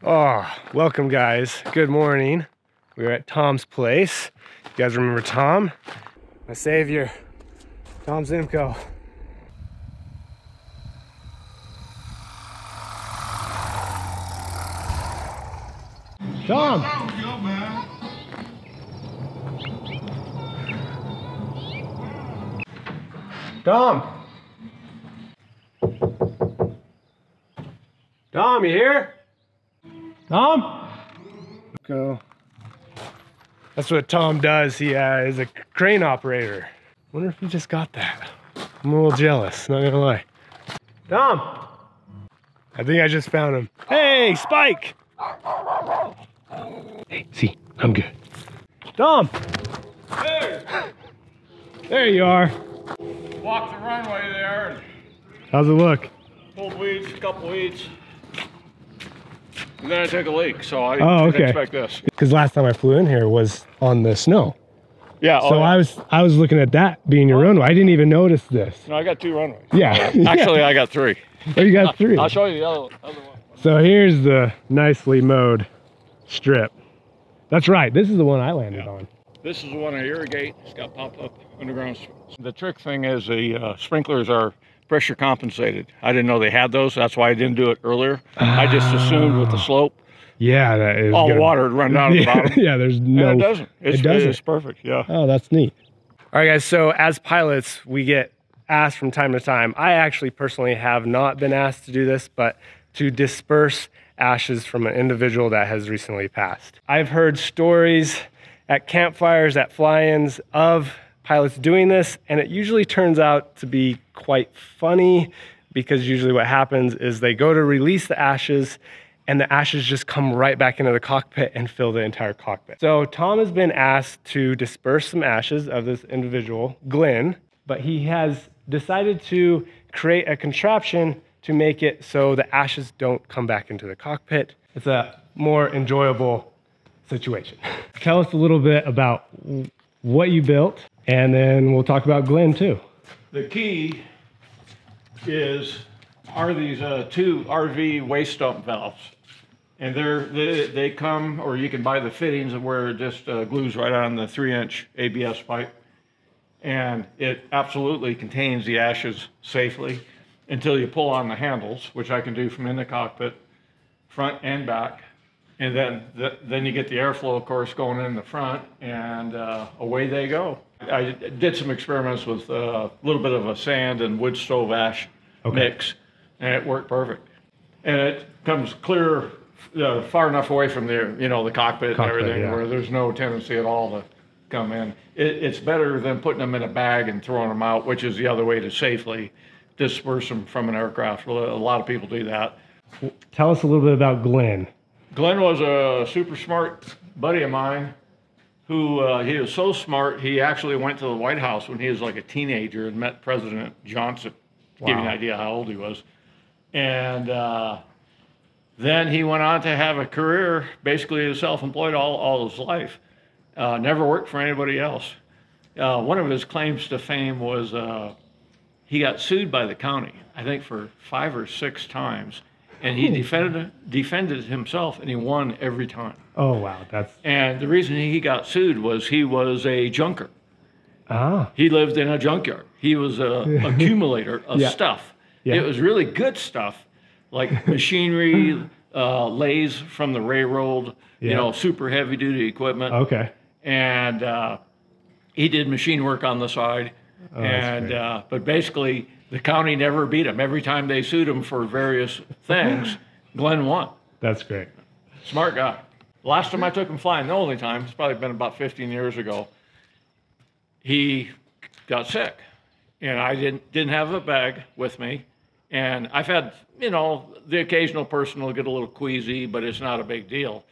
Oh, welcome guys. Good morning. We're at Tom's place. You guys remember Tom? My savior, Tom Zimko. Tom! Tom! Tom, you here? Tom? Go. That's what Tom does. He is a crane operator. Wonder if he just got that. I'm a little jealous, not gonna lie. Tom! I think I just found him. Hey, Spike! Hey, see, I'm good. Tom! There! There you are. Walked the runway there. How's it look? Pulled weeds, a couple weeds. And then I took a leak, so I didn't expect this. Because last time I flew in here was on the snow. Yeah. So I was looking at that being your runway. I didn't even notice this. No, I got 2 runways. Yeah. Actually, I got 3. Oh, you got 3. I'll show you the other one. So here's the nicely mowed strip. That's right. This is the one I landed on. This is the one I irrigate. It's got pop-up underground. The trick thing is the sprinklers are pressure compensated. I didn't know they had those. That's why I didn't do it earlier. I just assumed with the slope, yeah, that is all the water would run down to the bottom. Yeah, there's no. And it doesn't. It's perfect. Yeah. Oh, that's neat. All right, guys. So as pilots, we get asked from time to time. I actually personally have not been asked to do this, but to disperse ashes from an individual that has recently passed. I've heard stories at campfires, at fly-ins of pilots doing this, and it usually turns out to be quite funny because usually what happens is they go to release the ashes and the ashes just come right back into the cockpit and fill the entire cockpit. So Tom has been asked to disperse some ashes of this individual, Glenn, but he has decided to create a contraption to make it so the ashes don't come back into the cockpit. It's a more enjoyable situation. Tell us a little bit about what you built, and then we'll talk about Glenn too. The key are these 2 RV waste dump valves. And they come, or you can buy the fittings where it just glues right on the 3-inch ABS pipe. And it absolutely contains the ashes safely until you pull on the handles, which I can do from in the cockpit, front and back. And then you get the airflow, of course, going in the front, and away they go. I did some experiments with a little bit of a sand and wood stove ash mix, and it worked perfect. And it comes clear, far enough away from the cockpit and everything, where there's no tendency at all to come in. It's better than putting them in a bag and throwing them out, which is the other way to safely disperse them from an aircraft. A lot of people do that. Tell us a little bit about Glenn. Glenn was a super smart buddy of mine who, he was so smart, he actually went to the White House when he was like a teenager and met President Johnson, to give you an idea how old he was. And then he went on to have a career, basically self-employed all his life. Never worked for anybody else. One of his claims to fame was he got sued by the county, I think for 5 or 6 times. And he defended himself, and he won every time. Oh, wow. And the reason he got sued was he was a junker. Ah. He lived in a junkyard. He was an accumulator of stuff. Yeah. It was really good stuff, like machinery, lathes from the railroad, super heavy-duty equipment. Okay. And he did machine work on the side. Oh, and but basically, the county never beat him. Every time they sued him for various things, Glenn won. That's great. Smart guy. Last time I took him flying, the only time, it's probably been about 15 years ago, he got sick. And I didn't have a bag with me. And I've had, the occasional person will get a little queasy, but it's not a big deal.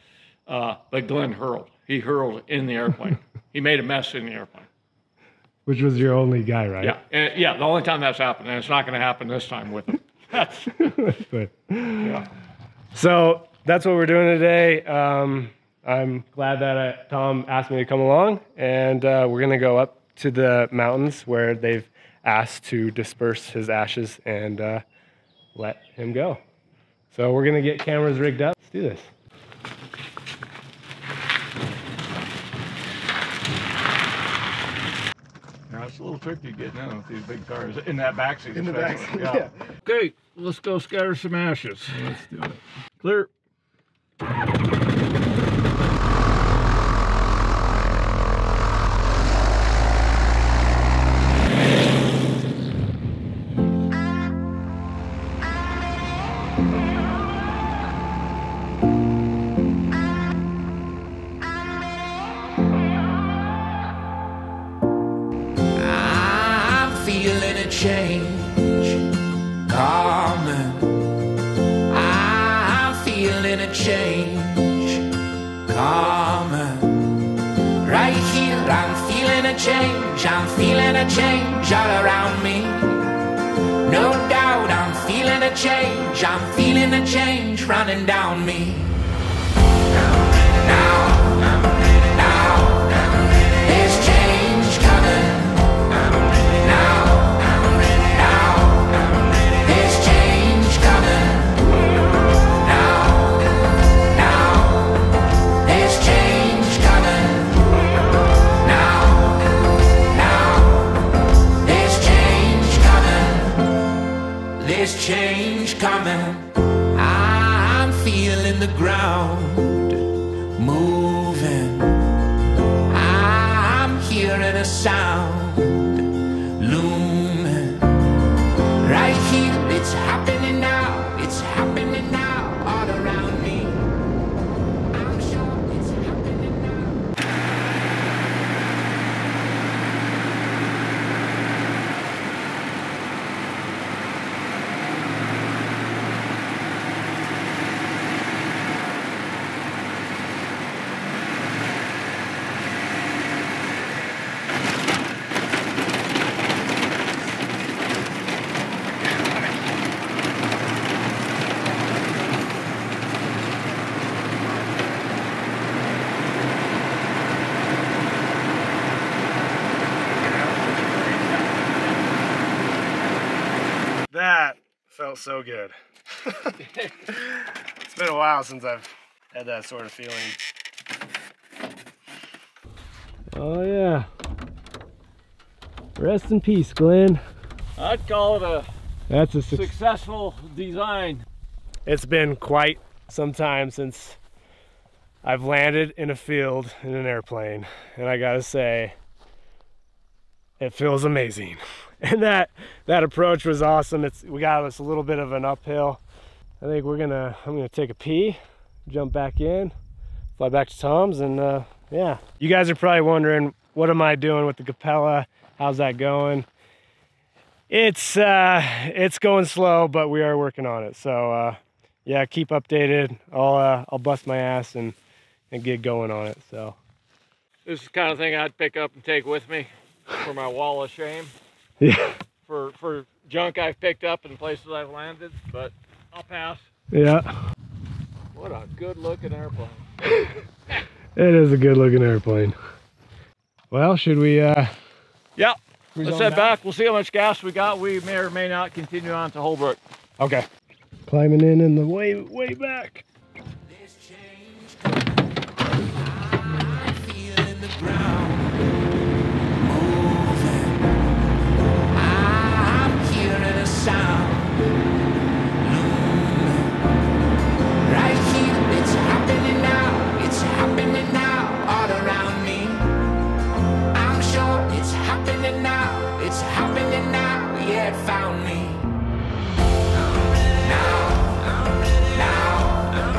But Glenn hurled. He hurled in the airplane. He made a mess in the airplane. Which was your only guy, right? Yeah, yeah. The only time that's happened, and it's not going to happen this time with him. That's good. Yeah. So that's what we're doing today. I'm glad that Tom asked me to come along, and we're going to go up to the mountains where they've asked to disperse his ashes and let him go. So we're going to get cameras rigged up. Let's do this. Now it's a little tricky getting in with these big cars in that backseat. In the backseat, yeah. Okay, let's go scatter some ashes. Let's do it. Clear. Feeling a change coming. I'm feeling a change coming. Right here, I'm feeling a change. I'm feeling a change all around me. No doubt, I'm feeling a change. I'm feeling a change running down me. Now, there's change coming. There's change coming. I'm feeling the ground moving. I'm hearing a sound looming. Right here, it's happening now. It's happening now all around me. I'm sure it's happening now. That felt so good. It's been a while since I've had that sort of feeling. Oh yeah. Rest in peace, Glenn. I'd call it a That's a successful design. It's been quite some time since I've landed in a field in an airplane, and I gotta say, it feels amazing. And that approach was awesome. We got us a little bit of an uphill. I think I'm gonna take a pee, jump back in, fly back to Tom's, and yeah. You guys are probably wondering, what am I doing with the Capella? How's that going? It's going slow, but we are working on it. So yeah, keep updated. I'll bust my ass and get going on it. So This is the kind of thing I'd pick up and take with me for my wall of shame. yeah. For junk I've picked up in places I've landed, but I'll pass. Yeah. What a good looking airplane. It is a good looking airplane. Well, should we Yeah, we let's going head back. We'll see how much gas we got. We may or may not continue on to Holbrook. Okay. Climbing in the way back. There's change coming. I'm feeling the ground moving. I'm hearing a sound looming. Right here, it's happening now. It's happening now all around me. I'm sure it's happening now. It's happening now. Yeah, it found me. Now,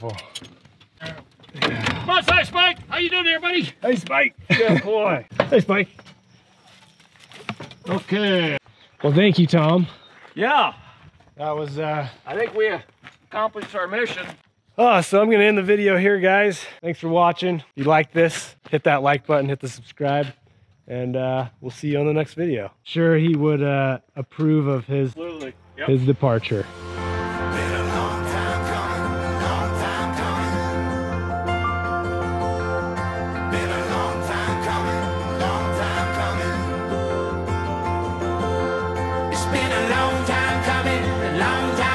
beautiful. Come on, Hi, Spike. How you doing there, buddy? Hey, Spike. Good boy. Hey, Spike. Okay. Well, thank you, Tom. Yeah. That was, I think we accomplished our mission. so I'm gonna end the video here, guys. Thanks for watching. If you like this, hit that like button, hit the subscribe, and we'll see you on the next video. Sure, he would approve of his, Absolutely. Yep. his departure. Been a long time coming, long time coming. Been a long time coming, long time coming. It's been a long time coming, a long time